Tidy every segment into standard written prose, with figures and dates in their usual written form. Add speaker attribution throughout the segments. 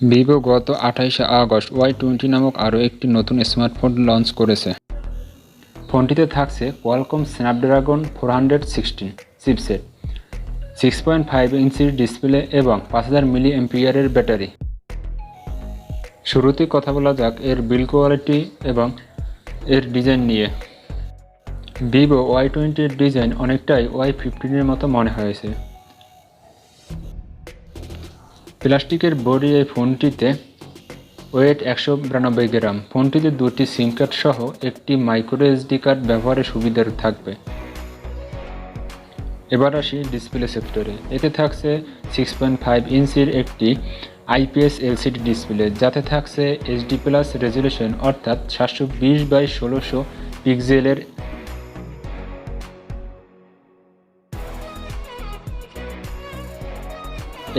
Speaker 1: Vivo গত 28 August y20 নামক আরও একটি নতুন স্মার্টফোন লঞ্চ করেছে। ফোনটিতে থাকছে কোয়ালকম স্ন্যাপড্রাগন 416 চিপসেট, 6.5 ইঞ্চির ডিসপ্লে এবং 5000 মিলিঅ্যাম্পিয়ারের ব্যাটারি। শুরুতেই কথা বলা যাক এর বিল্ড কোয়ালিটি এবং এর ডিজাইন নিয়ে। ভিভো y20 এর ডিজাইন অনেকটাই y15 এর মতো মনে হয়েছে। প্লাস্টিকের বডি এই ফোনটিতে ওয়েট 192 গ্রাম। ফোনটিতে দুটি সিম কার্ড সহ একটি মাইক্রো এসডি কার্ড ব্যবহারের সুবিধা থাকবে। এবার আসি ডিসপ্লে সেক্টরে। এতে থাকছে 6.5 ইঞ্চির একটি আইপিএস এলসিডি ডিসপ্লে, যাতে থাকছে এইচডি প্লাস রেজলিউশন অর্থাৎ 720x1600 পিক্সেলের।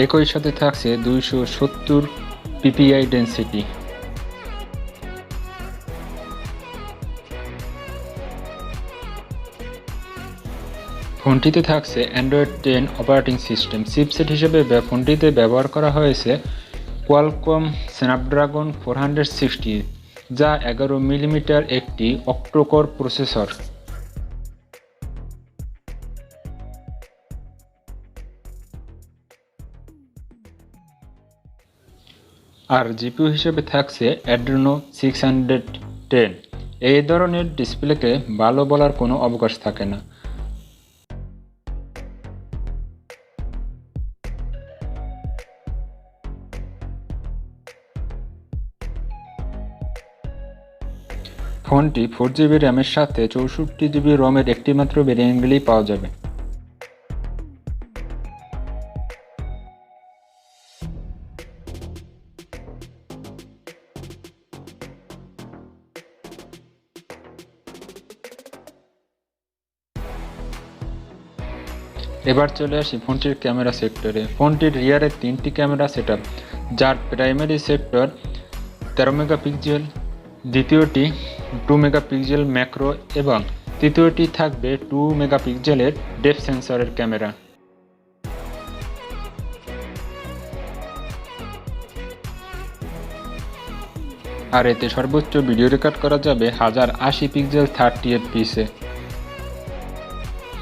Speaker 1: একই সাথে থাকছে 270 পিপিআই ডেন্সিটি। ফোনটিতে থাকছে অ্যান্ড্রয়েড 10 অপারেটিং সিস্টেম। চিপসেট হিসেবে ফোনটিতে ব্যবহার করা হয়েছে কোয়ালকম স্ন্যাপড্রাগন 460, যা 11 মিলিমিটার একটি অক্টোকোর প্রসেসর। আর জিপিইউ হিসেবে থাকছে অ্যাড্রেনো 610। এই ধরনের ডিসপ্লেকে ভালো বলার কোনো অবকাশ থাকে না। ফোনটি 4GB র্যামের সাথে 64GB রমের একটিমাত্র ভেরিয়েন্টগুলিই পাওয়া যাবে। এবার চলে আসি ফোনটির ক্যামেরা সেক্টরে। ফোনটির রিয়ারে 3টি ক্যামেরা সেটআপ, যার প্রাইমারি সেক্টর 13 মেগাপিক্সেল, দ্বিতীয়টি 2 মেগাপিক্সেল ম্যাক্রো এবং তৃতীয়টি থাকবে 2 মেগাপিক্সেলের ডেপথ সেন্সরের ক্যামেরা। আর এতে সর্বোচ্চ ভিডিও রেকর্ড করা যাবে 1080 পিক্সেল 30 এফপিএসে।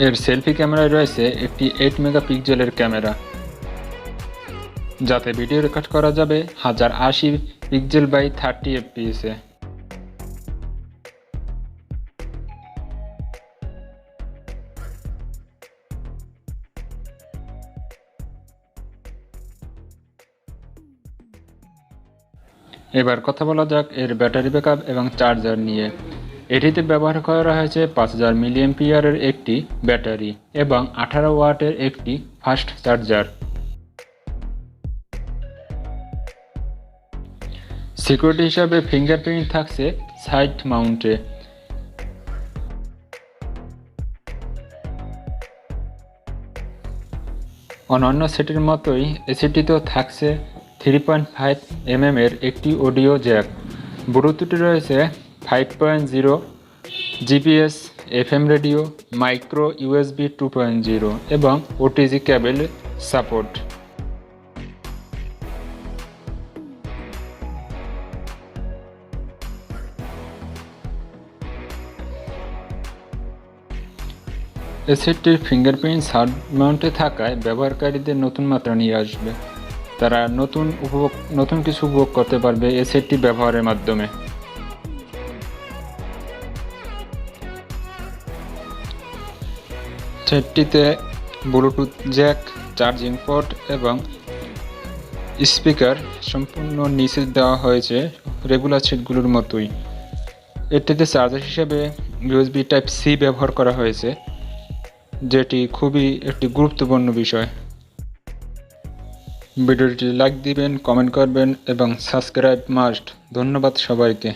Speaker 1: এর সেলফি ক্যামেরায় রয়েছে একটি 8 মেগাপিক্সেলের ক্যামেরা, যাতে ভিডিও রেকর্ড করা যাবে 1080 পিক্সেল বাই 30 এফপিএসে। এবার কথা বলা যাক এর ব্যাটারি ব্যাকআপ এবং চার্জার নিয়ে। এটিতে ব্যবহার করা হয়েছে 5000 মিলিঅ্যাম্পিয়ারের একটি ব্যাটারি এবং 18 ওয়াটের একটি ফাস্ট চার্জার। সিকিউরিটি হিসাবে ফিঙ্গারপ্রিন্ট থাকছে সাইড মাউন্টে। অন্যান্য সেটের মতোই এসিটিতেও থাকছে 3.5mm এর একটি অডিও জ্যাক। ব্লুটুথে রয়েছে 5.0, GPS, FM radio, micro USB 2.0 এবং ওটিজি কেবল সাপোর্ট। এই সেটটির ফিঙ্গারপ্রিন্ট সাইড মাউন্টে থাকায় ব্যবহারকারীদের নতুন মাত্রা নিয়ে আসবে। তারা নতুন কিছু উপভোগ করতে পারবে এই সেটটি ব্যবহারের মাধ্যমে। সেটটিতে ব্লুটুথ জ্যাক, চার্জিং পোর্ট এবং স্পিকার সম্পূর্ণ নিচে দেওয়া হয়েছে রেগুলার সেটগুলোর মতোই। এটিতে চার্জার হিসেবে ইউএসবি টাইপ সি ব্যবহার করা হয়েছে, যেটি খুবই একটি গুরুত্বপূর্ণ বিষয়। ভিডিওটি লাইক দিবেন, কমেন্ট করবেন এবং সাবস্ক্রাইব মাস্ট। ধন্যবাদ সবাইকে।